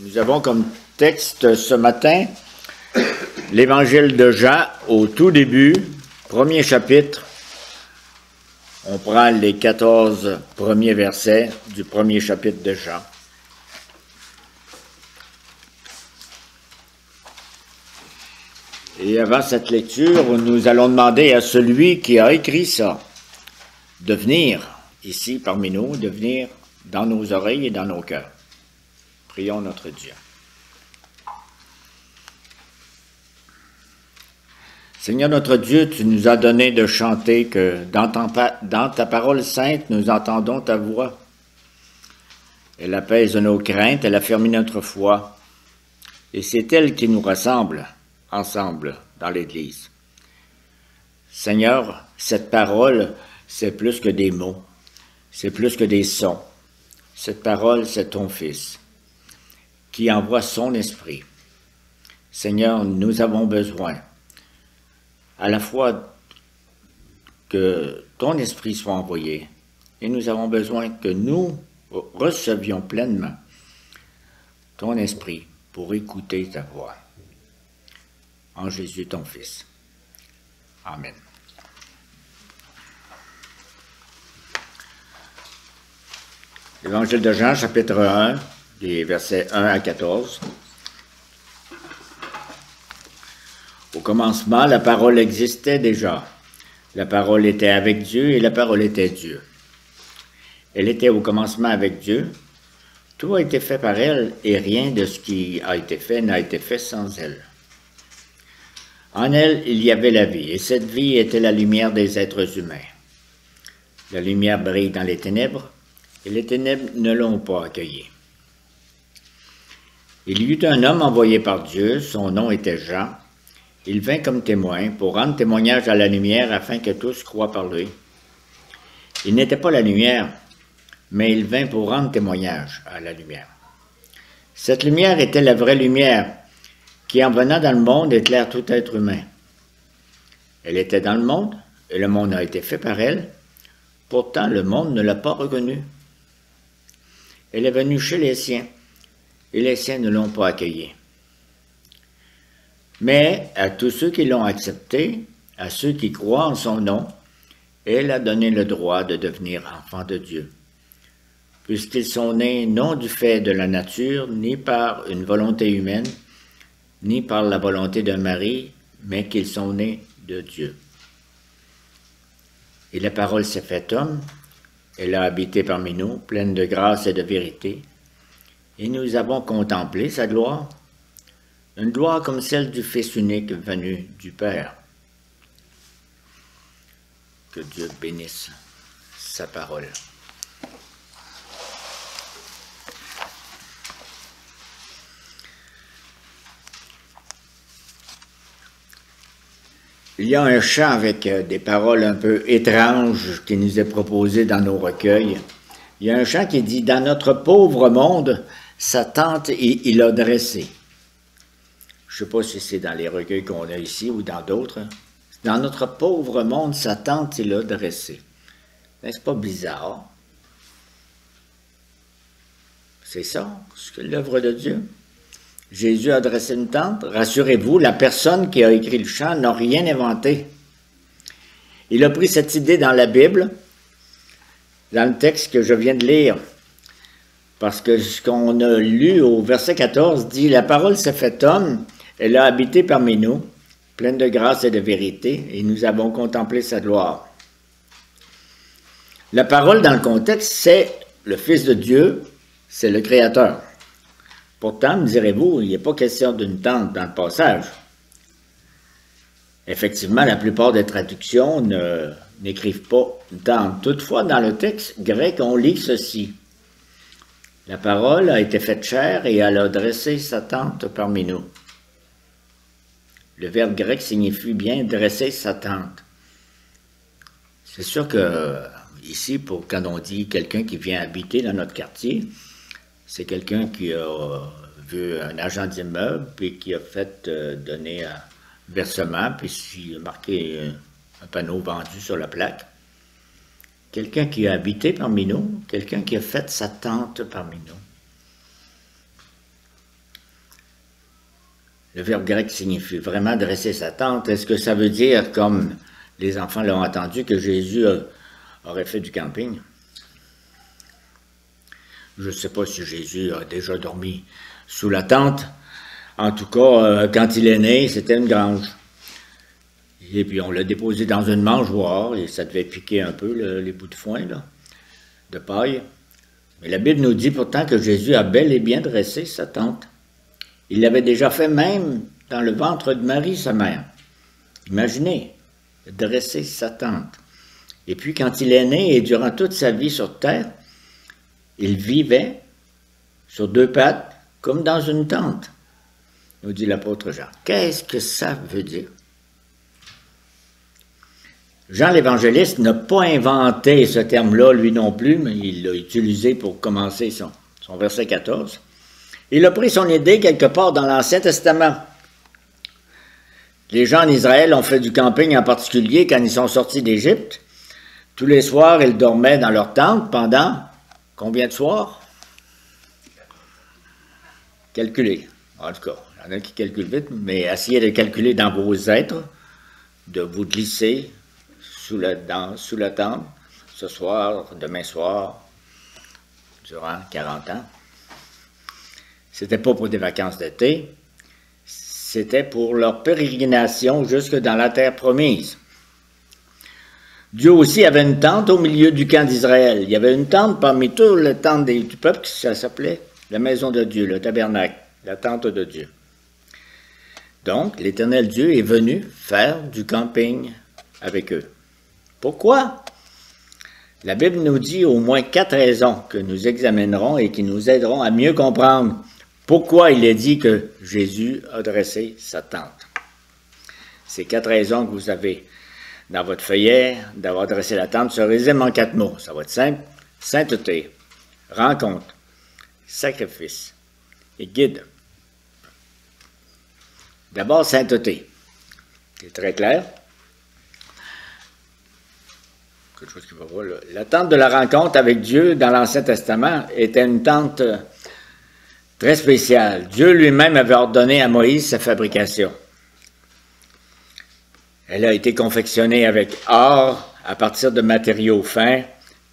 Nous avons comme texte ce matin l'Évangile de Jean au tout début, premier chapitre. On prend les 14 premiers versets du premier chapitre de Jean. Et avant cette lecture, nous allons demander à celui qui a écrit ça de venir ici parmi nous, de venir dans nos oreilles et dans nos cœurs. Prions notre Dieu. Seigneur notre Dieu, tu nous as donné de chanter que dans ta parole sainte, nous entendons ta voix. Elle apaise nos craintes, elle affermit notre foi. Et c'est elle qui nous rassemble ensemble dans l'Église. Seigneur, cette parole, c'est plus que des mots, c'est plus que des sons. Cette parole, c'est ton Fils qui envoie son esprit. Seigneur, nous avons besoin à la fois que ton esprit soit envoyé et nous avons besoin que nous recevions pleinement ton esprit pour écouter ta voix. En Jésus, ton Fils. Amen. L'Évangile de Jean, chapitre 1, les versets 1 à 14. Au commencement, la parole existait déjà. La parole était avec Dieu et la parole était Dieu. Elle était au commencement avec Dieu. Tout a été fait par elle et rien de ce qui a été fait n'a été fait sans elle. En elle, il y avait la vie, et cette vie était la lumière des êtres humains. La lumière brille dans les ténèbres, et les ténèbres ne l'ont pas accueillie. Il y eut un homme envoyé par Dieu, son nom était Jean. Il vint comme témoin pour rendre témoignage à la lumière afin que tous croient par lui. Il n'était pas la lumière, mais il vint pour rendre témoignage à la lumière. Cette lumière était la vraie lumière, qui en venant dans le monde éclaire tout être humain. Elle était dans le monde, et le monde a été fait par elle, pourtant le monde ne l'a pas reconnue. Elle est venue chez les siens, et les siens ne l'ont pas accueillie. Mais à tous ceux qui l'ont acceptée, à ceux qui croient en son nom, elle a donné le droit de devenir enfants de Dieu, puisqu'ils sont nés non du fait de la nature, ni par une volonté humaine, ni par la volonté d'un mari, mais qu'ils sont nés de Dieu. Et la parole s'est faite homme, elle a habité parmi nous, pleine de grâce et de vérité, et nous avons contemplé sa gloire, une gloire comme celle du Fils unique venu du Père. Que Dieu bénisse sa parole. Il y a un chant avec des paroles un peu étranges qui nous est proposé dans nos recueils. Il y a un chant qui dit « Dans notre pauvre monde, sa tente il a dressé ». Je ne sais pas si c'est dans les recueils qu'on a ici ou dans d'autres. Dans notre pauvre monde, sa tente il a dressé. N'est-ce pas bizarre? C'est ça, c'est l'œuvre de Dieu. Jésus a dressé une tente. Rassurez-vous, la personne qui a écrit le chant n'a rien inventé. Il a pris cette idée dans la Bible, dans le texte que je viens de lire, parce que ce qu'on a lu au verset 14 dit « La parole s'est faite homme, elle a habité parmi nous, pleine de grâce et de vérité, et nous avons contemplé sa gloire. » La parole, dans le contexte, c'est le Fils de Dieu, c'est le Créateur. Pourtant, me direz-vous, il n'est pas question d'une tente dans le passage. Effectivement, la plupart des traductions n'écrivent pas une tente. Toutefois, dans le texte grec, on lit ceci. La parole a été faite chair et elle a dressé sa tente parmi nous. Le verbe grec signifie bien dresser sa tente. C'est sûr que ici, quand on dit quelqu'un qui vient habiter dans notre quartier, c'est quelqu'un qui a vu un agent d'immeuble, puis qui a fait donner un versement, puis il a marqué un panneau vendu sur la plaque. Quelqu'un qui a habité parmi nous, quelqu'un qui a fait sa tente parmi nous. Le verbe grec signifie vraiment dresser sa tente. Est-ce que ça veut dire, comme les enfants l'ont entendu, que Jésus aurait fait du camping? Je ne sais pas si Jésus a déjà dormi sous la tente. En tout cas, quand il est né, c'était une grange. Et puis on l'a déposé dans une mangeoire, et ça devait piquer un peu les bouts de foin, là, de paille. Mais la Bible nous dit pourtant que Jésus a bel et bien dressé sa tente. Il l'avait déjà fait même dans le ventre de Marie, sa mère. Imaginez, dresser sa tente. Et puis quand il est né et durant toute sa vie sur terre, il vivait sur deux pattes comme dans une tente, nous dit l'apôtre Jean. Qu'est-ce que ça veut dire? Jean l'évangéliste n'a pas inventé ce terme-là, lui non plus, mais il l'a utilisé pour commencer son verset 14. Il a pris son idée quelque part dans l'Ancien Testament. Les gens en Israël ont fait du camping en particulier quand ils sont sortis d'Égypte. Tous les soirs, ils dormaient dans leur tente pendant combien de soirs? Calculez. En tout cas, il y en a qui calculent vite, mais essayez de calculer dans vos êtres, de vous glisser sous la tente, ce soir, demain soir, durant 40 ans. C'était pas pour des vacances d'été, c'était pour leur pérégrination jusque dans la terre promise. Dieu aussi avait une tente au milieu du camp d'Israël. Il y avait une tente parmi tous les tentes du peuple, ça s'appelait la maison de Dieu, le tabernacle, la tente de Dieu. Donc, l'Éternel Dieu est venu faire du camping avec eux. Pourquoi? La Bible nous dit au moins 4 raisons que nous examinerons et qui nous aideront à mieux comprendre pourquoi il est dit que Jésus a dressé sa tente. Ces 4 raisons que vous avez dans votre feuillet d'avoir dressé la tente se résument en 4 mots. Ça va être simple. Sainteté, rencontre, sacrifice et guide. D'abord, sainteté. C'est très clair. Quelque chose qui va voir là. La tente de la rencontre avec Dieu dans l'Ancien Testament était une tente très spéciale. Dieu lui-même avait ordonné à Moïse sa fabrication. Elle a été confectionnée avec or à partir de matériaux fins,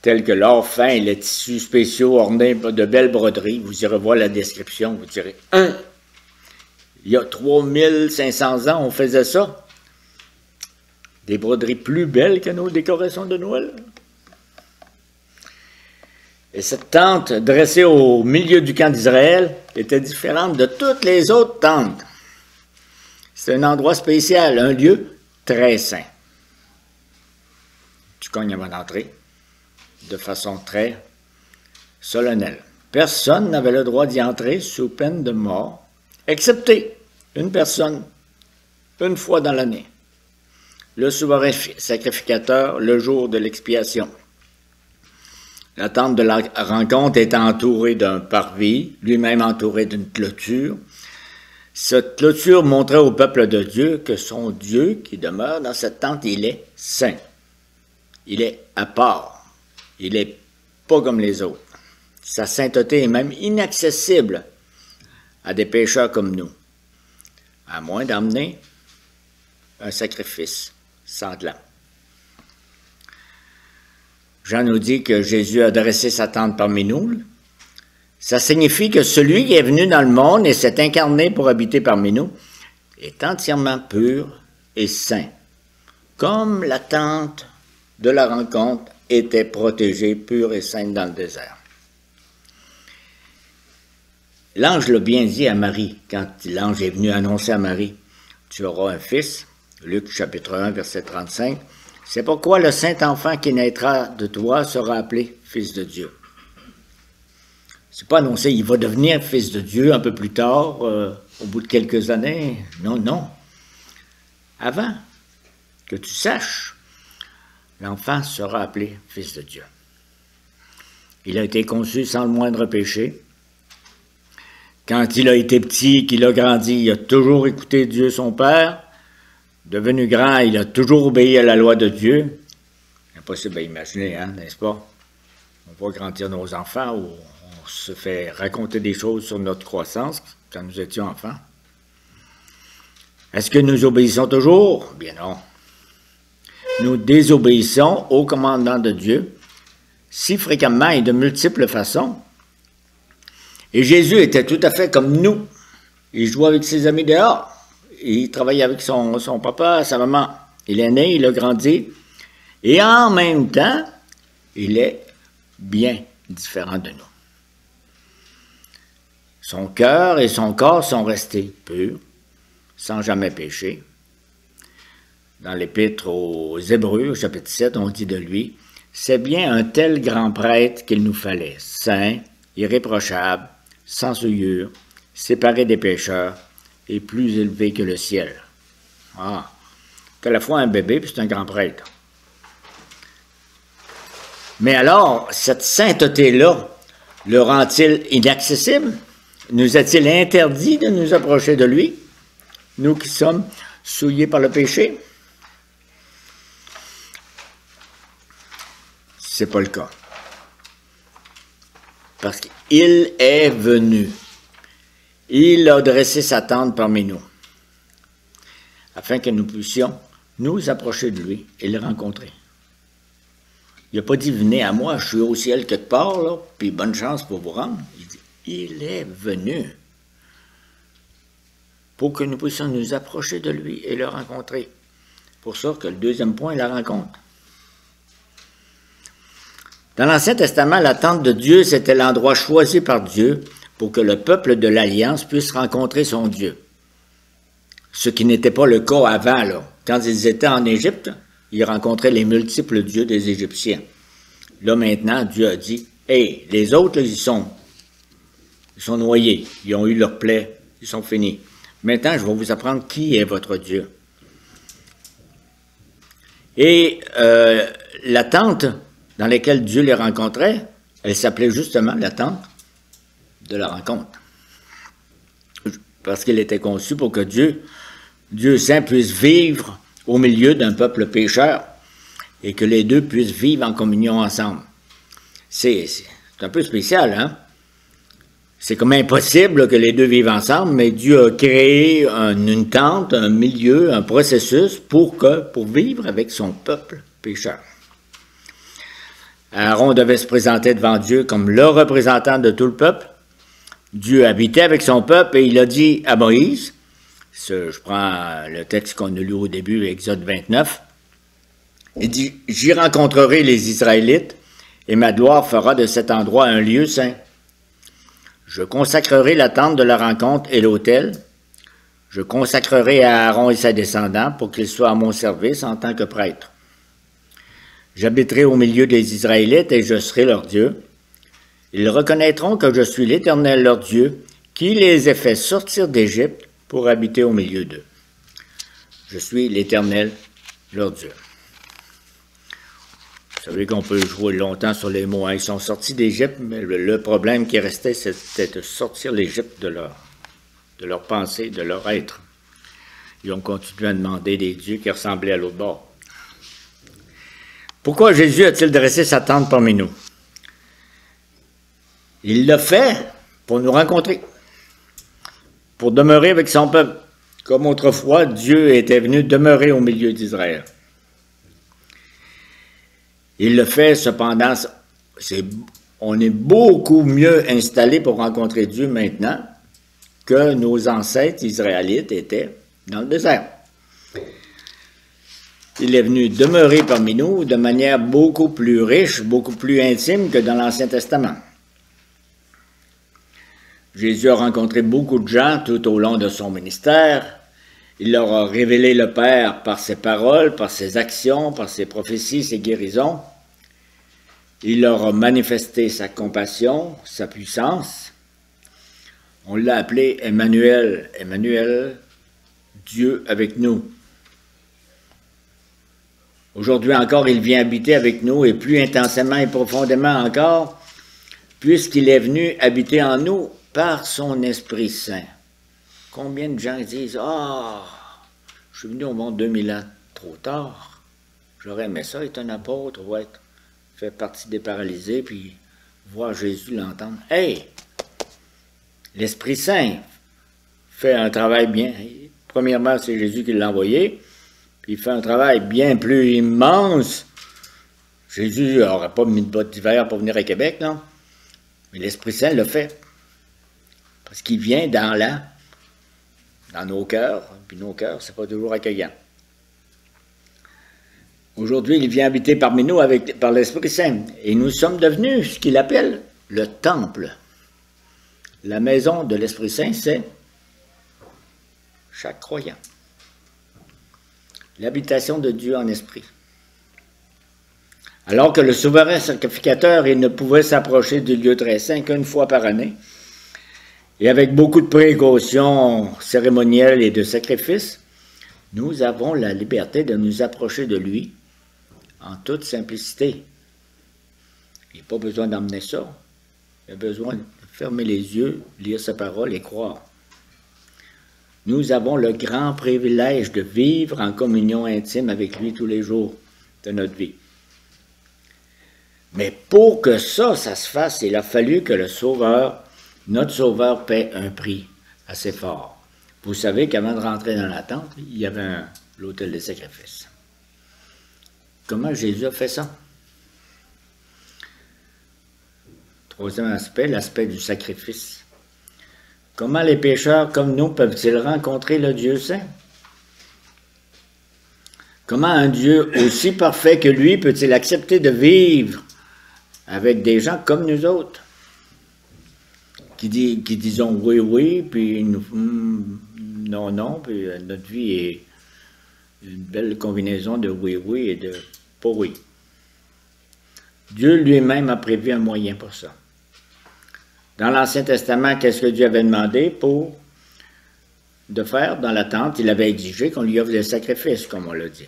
tels que l'or fin et les tissus spéciaux ornés de belles broderies. Vous irez voir la description, vous direz, il y a 3500 ans, on faisait ça. Des broderies plus belles que nos décorations de Noël. Et cette tente, dressée au milieu du camp d'Israël, était différente de toutes les autres tentes. C'est un endroit spécial, un lieu très saint. Tu cognes avant d'entrer, de façon très solennelle. Personne n'avait le droit d'y entrer sous peine de mort, excepté une personne, une fois dans l'année. Le souverain sacrificateur, le jour de l'expiation. La tente de la rencontre est entourée d'un parvis, lui-même entouré d'une clôture. Cette clôture montrait au peuple de Dieu que son Dieu qui demeure dans cette tente, il est saint. Il est à part. Il n'est pas comme les autres. Sa sainteté est même inaccessible à des pécheurs comme nous, à moins d'emmener un sacrifice sanglant. Jean nous dit que Jésus a dressé sa tente parmi nous. Ça signifie que celui qui est venu dans le monde et s'est incarné pour habiter parmi nous est entièrement pur et saint, comme la tente de la rencontre était protégée, pure et sainte dans le désert. L'ange l'a bien dit à Marie, quand l'ange est venu annoncer à Marie, « Tu auras un fils », Luc chapitre 1, verset 35, « C'est pourquoi le saint enfant qui naîtra de toi sera appelé fils de Dieu. » C'est pas annoncé, il va devenir fils de Dieu un peu plus tard, au bout de quelques années. Non, non. Avant que tu saches, l'enfant sera appelé fils de Dieu. Il a été conçu sans le moindre péché. Quand il a été petit, qu'il a grandi, il a toujours écouté Dieu son Père. Devenu grand, il a toujours obéi à la loi de Dieu. Impossible à imaginer, hein, n'est-ce pas? On voit grandir nos enfants ou on se fait raconter des choses sur notre croissance quand nous étions enfants. Est-ce que nous obéissons toujours? Bien non. Nous désobéissons au commandement de Dieu si fréquemment et de multiples façons. Et Jésus était tout à fait comme nous. Il jouait avec ses amis dehors. Il travaillait avec son papa, sa maman. Il est né, il a grandi. Et en même temps, il est bien différent de nous. Son cœur et son corps sont restés purs, sans jamais pécher. Dans l'Épître aux Hébreux, au chapitre 7, on dit de lui, « C'est bien un tel grand prêtre qu'il nous fallait, saint, irréprochable, sans souillure, séparé des pécheurs et plus élevé que le ciel. » Ah, c'est à la fois un bébé puis c'est un grand prêtre. Mais alors, cette sainteté-là le rend-il inaccessible? Nous est-il interdit de nous approcher de lui, nous qui sommes souillés par le péché? C'est pas le cas. Parce qu'il est venu. Il a dressé sa tente parmi nous, afin que nous puissions nous approcher de lui et le rencontrer. Il n'a pas dit « Venez à moi, je suis au ciel quelque part, là, puis bonne chance pour vous rendre. » Il dit « Il est venu pour que nous puissions nous approcher de lui et le rencontrer. » Pour ça que le deuxième point est la rencontre. Dans l'Ancien Testament, la tente de Dieu, c'était l'endroit choisi par Dieu pour que le peuple de l'Alliance puisse rencontrer son Dieu. Ce qui n'était pas le cas avant, là. Quand ils étaient en Égypte, ils rencontraient les multiples dieux des Égyptiens. Là, maintenant, Dieu a dit, « Hey, les autres, là, ils sont noyés, ils ont eu leur plaie, ils sont finis. Maintenant, je vais vous apprendre qui est votre Dieu. » Et la tente dans laquelle Dieu les rencontrait, elle s'appelait justement la tente de la rencontre. Parce qu'elle était conçue pour que Dieu saint, puisse vivre au milieu d'un peuple pécheur et que les deux puissent vivre en communion ensemble. C'est un peu spécial, hein? C'est comme impossible que les deux vivent ensemble, mais Dieu a créé une tente, un milieu, un processus pour vivre avec son peuple pécheur. Aaron devait se présenter devant Dieu comme le représentant de tout le peuple. Dieu habitait avec son peuple et il a dit à Moïse, je prends le texte qu'on a lu au début, Exode 29, il dit « J'y rencontrerai les Israélites et ma gloire fera de cet endroit un lieu saint. Je consacrerai la tente de la rencontre et l'autel. Je consacrerai à Aaron et ses descendants pour qu'ils soient à mon service en tant que prêtre. J'habiterai au milieu des Israélites et je serai leur Dieu. Ils reconnaîtront que je suis l'Éternel leur Dieu, qui les ai fait sortir d'Égypte pour habiter au milieu d'eux. Je suis l'Éternel leur Dieu. » Vous savez qu'on peut jouer longtemps sur les mots. Ils sont sortis d'Égypte, mais le problème qui restait, c'était de sortir l'Égypte de leur pensée, de leur être. Ils ont continué à demander des dieux qui ressemblaient à l'autre bord. Pourquoi Jésus a-t-il dressé sa tente parmi nous? Il l'a fait pour nous rencontrer, pour demeurer avec son peuple. Comme autrefois, Dieu était venu demeurer au milieu d'Israël. Il le fait cependant, on est beaucoup mieux installé pour rencontrer Dieu maintenant que nos ancêtres israélites étaient dans le désert. Il est venu demeurer parmi nous de manière beaucoup plus riche, beaucoup plus intime que dans l'Ancien Testament. Jésus a rencontré beaucoup de gens tout au long de son ministère. Il leur a révélé le Père par ses paroles, par ses actions, par ses prophéties, ses guérisons. Il leur a manifesté sa compassion, sa puissance. On l'a appelé Emmanuel, Emmanuel, Dieu avec nous. Aujourd'hui encore, il vient habiter avec nous et plus intensément et profondément encore, puisqu'il est venu habiter en nous par son Esprit Saint. Combien de gens disent « Ah, je suis venu au monde 2000 ans trop tard. J'aurais aimé ça être un apôtre ou être fait partie des paralysés, puis voir Jésus l'entendre. » Hey! L'Esprit Saint fait un travail bien Premièrement, c'est Jésus qui l'a envoyé, puis il fait un travail bien plus immense. Jésus n'aurait pas mis de bottes d'hiver pour venir à Québec, non? Mais l'Esprit Saint le fait. Parce qu'il vient dans nos cœurs, puis nos cœurs, c'est pas toujours accueillant. Aujourd'hui, il vient habiter parmi nous par l'Esprit Saint. Et nous sommes devenus ce qu'il appelle le temple. La maison de l'Esprit Saint, c'est chaque croyant. L'habitation de Dieu en esprit. Alors que le souverain sacrificateur, il ne pouvait s'approcher du lieu très saint qu'une fois par année, et avec beaucoup de précautions cérémonielles et de sacrifices, nous avons la liberté de nous approcher de lui en toute simplicité. Il n'y a pas besoin d'emmener ça. Il y a besoin de fermer les yeux, lire sa parole et croire. Nous avons le grand privilège de vivre en communion intime avec lui tous les jours de notre vie. Mais pour que ça se fasse, il a fallu que notre Sauveur, paie un prix assez fort. Vous savez qu'avant de rentrer dans la tente, il y avait l'autel des sacrifices. Comment Jésus a fait ça? Troisième aspect, l'aspect du sacrifice. Comment les pécheurs comme nous peuvent-ils rencontrer le Dieu saint? Comment un Dieu aussi parfait que lui peut-il accepter de vivre avec des gens comme nous autres? Qui disons oui, oui, puis non, non, puis notre vie est une belle combinaison de oui, oui et de pas oui. Dieu lui-même a prévu un moyen pour ça. Dans l'Ancien Testament, qu'est-ce que Dieu avait demandé de faire dans la tente? Il avait exigé qu'on lui offre des sacrifices, comme on l'a dit.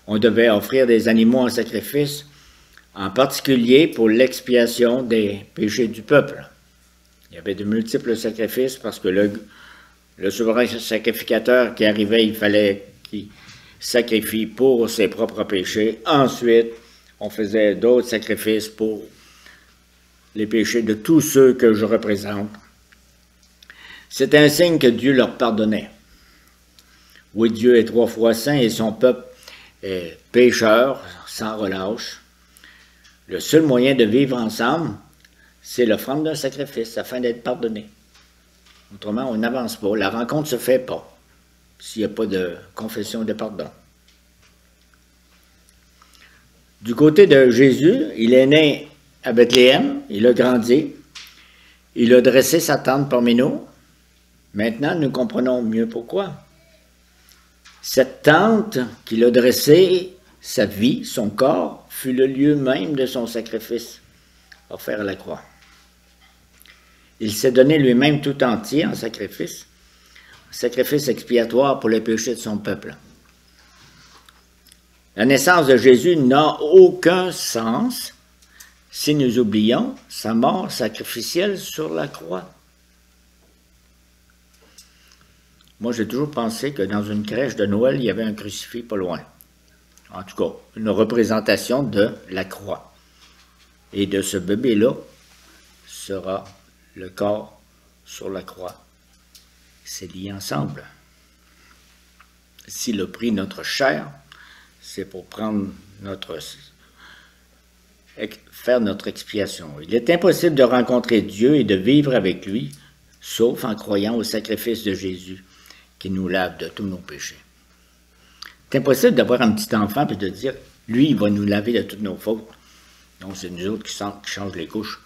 On devait offrir des animaux en sacrifice, en particulier pour l'expiation des péchés du peuple. Il y avait de multiples sacrifices parce que le souverain sacrificateur qui arrivait, il fallait qu'il sacrifie pour ses propres péchés. Ensuite, on faisait d'autres sacrifices pour les péchés de tous ceux que je représente. C'est un signe que Dieu leur pardonnait. Oui, Dieu est 3 fois saint et son peuple est pécheur, sans relâche. Le seul moyen de vivre ensemble, c'est l'offrande d'un sacrifice afin d'être pardonné. Autrement, on n'avance pas. La rencontre ne se fait pas s'il n'y a pas de confession de pardon. Du côté de Jésus, il est né à Bethléem, il a grandi, il a dressé sa tente parmi nous. Maintenant, nous comprenons mieux pourquoi. Cette tente qu'il a dressée, sa vie, son corps, fut le lieu même de son sacrifice offert à la croix. Il s'est donné lui-même tout entier en sacrifice expiatoire pour les péchés de son peuple. La naissance de Jésus n'a aucun sens si nous oublions sa mort sacrificielle sur la croix. Moi, j'ai toujours pensé que dans une crèche de Noël, il y avait un crucifix pas loin. En tout cas, une représentation de la croix. Et de ce bébé-là sera le corps sur la croix. C'est lié ensemble. S'il a pris notre chair, c'est pour faire notre expiation. Il est impossible de rencontrer Dieu et de vivre avec lui, sauf en croyant au sacrifice de Jésus qui nous lave de tous nos péchés. C'est impossible d'avoir un petit enfant et de dire, lui, il va nous laver de toutes nos fautes. Donc, c'est nous autres qui changent les couches.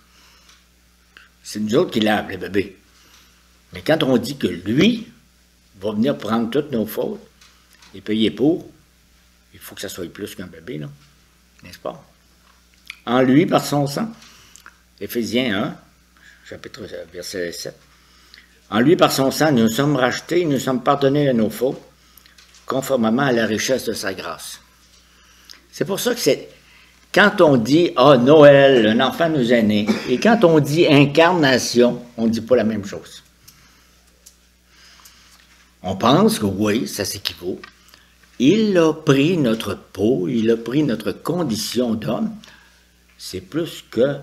C'est nous autres qui lavent les bébés. Mais quand on dit que lui va venir prendre toutes nos fautes et payer pour, il faut que ça soit plus qu'un bébé, là. N'est-ce pas? En lui, par son sang. Éphésiens 1, chapitre verset 7. En lui, par son sang, nous sommes rachetés, nous sommes pardonnés de nos fautes, conformément à la richesse de sa grâce. C'est pour ça que quand on dit « Ah, Noël, un enfant nous est né », et quand on dit « incarnation », on ne dit pas la même chose. On pense que oui, ça s'équivaut. Il a pris notre peau, il a pris notre condition d'homme. C'est plus que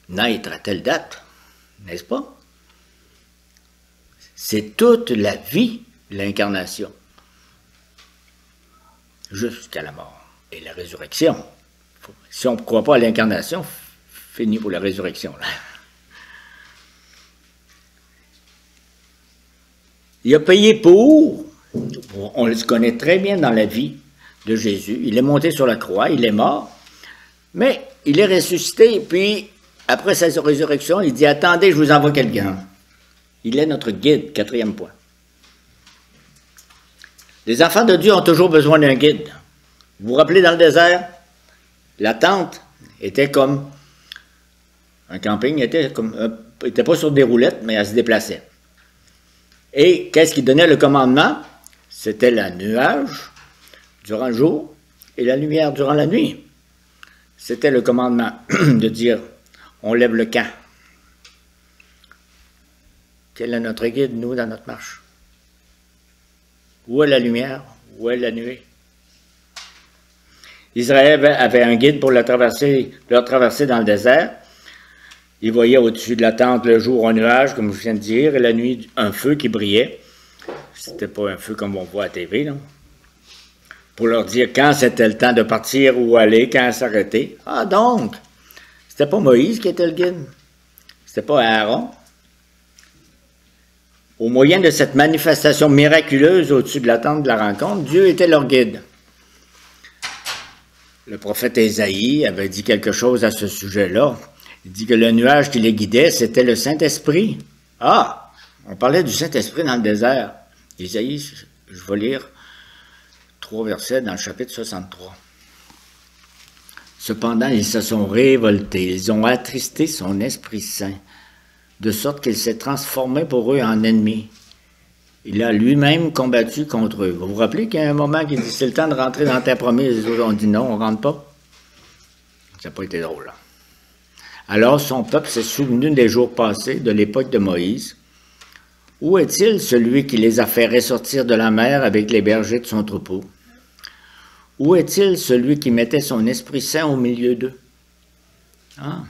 naître à telle date, n'est-ce pas? C'est toute la vie l'incarnation, jusqu'à la mort et la résurrection. Si on ne croit pas à l'incarnation, fini pour la résurrection. Là. Il a payé pour, on le connaît très bien dans la vie de Jésus, il est monté sur la croix, il est mort, mais il est ressuscité, puis après sa résurrection, il dit « Attendez, je vous envoie quelqu'un ». Il est notre guide, 4e point. Les enfants de Dieu ont toujours besoin d'un guide. Vous vous rappelez dans le désert, la tente était comme un camping, était pas sur des roulettes, mais elle se déplaçait. Et qu'est-ce qui donnait le commandement? C'était le nuage durant le jour et la lumière durant la nuit. C'était le commandement de dire, on lève le camp. Quel est notre guide, nous, dans notre marche? Où est la lumière? Où est la nuit? Israël avait un guide pour leur traverser dans le désert. Il voyait au-dessus de la tente le jour un nuage, comme je viens de dire, et la nuit un feu qui brillait. C'était pas un feu comme on voit à la TV, non? Pour leur dire quand c'était le temps de partir, où aller, quand s'arrêter. Ah donc, c'était pas Moïse qui était le guide. C'était pas Aaron. Au moyen de cette manifestation miraculeuse au-dessus de la tente de la rencontre, Dieu était leur guide. Le prophète Ésaïe avait dit quelque chose à ce sujet-là. Il dit que le nuage qui les guidait, c'était le Saint-Esprit. Ah, on parlait du Saint-Esprit dans le désert. Ésaïe, je vais lire 3 versets dans le chapitre 63. Cependant, ils se sont révoltés, ils ont attristé son Esprit Saint, de sorte qu'il s'est transformé pour eux en ennemi. Il a lui-même combattu contre eux. Vous vous rappelez qu'il y a un moment qui dit « C'est le temps de rentrer dans ta promise », les autres ont dit « Non, on ne rentre pas ». Ça n'a pas été drôle. Là. Alors son peuple s'est souvenu des jours passés, de l'époque de Moïse. Où est-il celui qui les a fait ressortir de la mer avec les bergers de son troupeau? Où est-il celui qui mettait son Esprit Saint au milieu d'eux? Ah.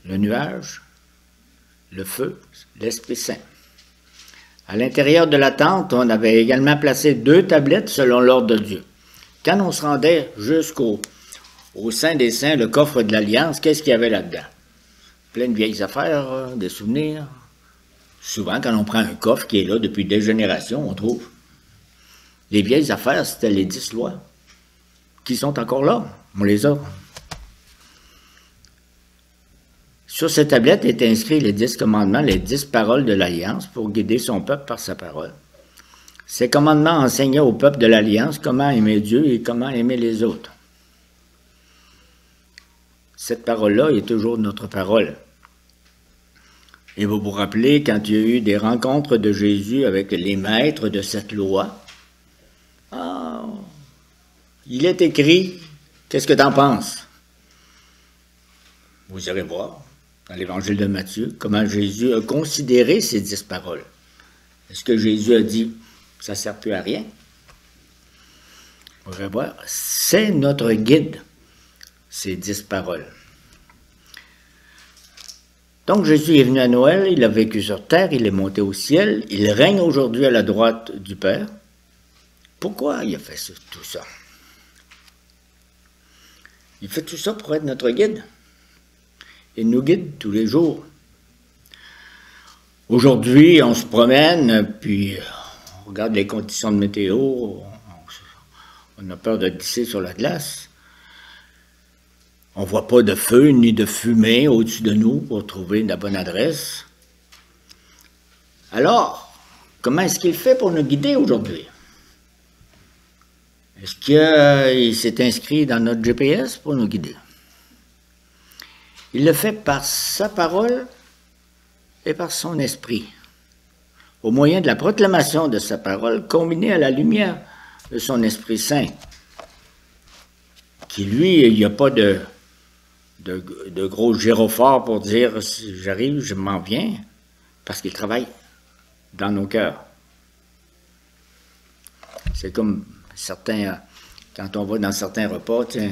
Le nuage, le feu, l'Esprit Saint. À l'intérieur de la tente, on avait également placé 2 tablettes selon l'ordre de Dieu. Quand on se rendait jusqu'au Saint des Saints, le coffre de l'Alliance, qu'est-ce qu'il y avait là-dedans? Plein de vieilles affaires, des souvenirs. Souvent, quand on prend un coffre qui est là depuis des générations, on trouve. Les vieilles affaires, c'était les 10 lois qui sont encore là. On les a. Sur cette tablette étaient inscrits les 10 commandements, les 10 paroles de l'Alliance pour guider son peuple par sa parole. Ces commandements enseignaient au peuple de l'Alliance comment aimer Dieu et comment aimer les autres. Cette parole-là est toujours notre parole. Et vous vous rappelez, quand il y a eu des rencontres de Jésus avec les maîtres de cette loi, il est écrit, qu'est-ce que tu en penses? Vous irez voir dans l'Évangile de Matthieu comment Jésus a considéré ces 10 paroles. Est-ce que Jésus a dit, ça ne sert plus à rien? Vous irez voir, c'est notre guide, ces 10 paroles. Donc Jésus est venu à Noël, il a vécu sur terre, il est monté au ciel, il règne aujourd'hui à la droite du Père. Pourquoi il a fait tout ça? Il fait tout ça pour être notre guide. Il nous guide tous les jours. Aujourd'hui, on se promène, puis on regarde les conditions de météo, on a peur de glisser sur la glace. On ne voit pas de feu ni de fumée au-dessus de nous pour trouver la bonne adresse. Alors, comment est-ce qu'il fait pour nous guider aujourd'hui? Est-ce qu'il s'est inscrit dans notre GPS pour nous guider? Il le fait par sa parole et par son esprit, au moyen de la proclamation de sa parole combinée à la lumière de son Esprit Saint, qui lui, il n'y a pas de gros gyrophare pour dire si j'arrive, je m'en viens, parce qu'il travaille dans nos cœurs. C'est comme certains, quand on va dans certains repas, tiens,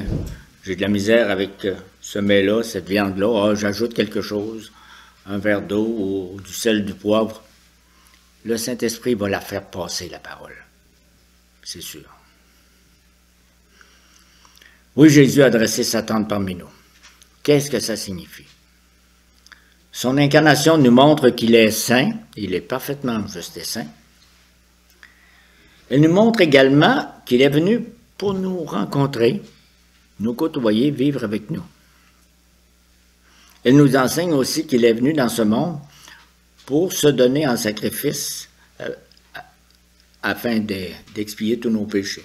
j'ai de la misère avec ce mets-là, cette viande-là, j'ajoute quelque chose, un verre d'eau ou du sel, du poivre. le Saint-Esprit va la faire passer, la parole. C'est sûr. Oui, Jésus a dressé sa tente parmi nous. Qu'est-ce que ça signifie? Son incarnation nous montre qu'il est saint, il est parfaitement juste et saint. Elle nous montre également qu'il est venu pour nous rencontrer, nous côtoyer, vivre avec nous. Elle nous enseigne aussi qu'il est venu dans ce monde pour se donner en sacrifice afin d'expier tous nos péchés.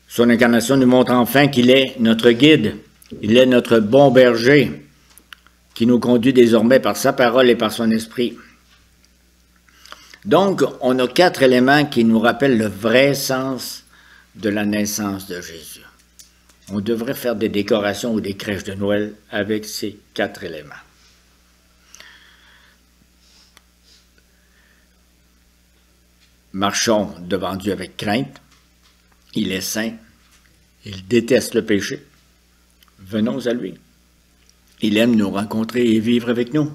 Son incarnation nous montre enfin qu'il est notre guide, il est notre bon berger qui nous conduit désormais par sa parole et par son esprit. Donc, on a 4 éléments qui nous rappellent le vrai sens de la naissance de Jésus. On devrait faire des décorations ou des crèches de Noël avec ces 4 éléments. Marchons devant Dieu avec crainte. Il est saint. Il déteste le péché. Venons à lui. Il aime nous rencontrer et vivre avec nous.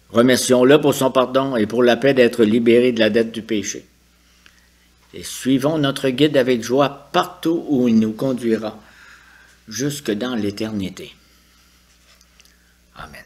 Remercions-le pour son pardon et pour la paix d'être libérés de la dette du péché. Et suivons notre guide avec joie partout où il nous conduira, jusque dans l'éternité. Amen.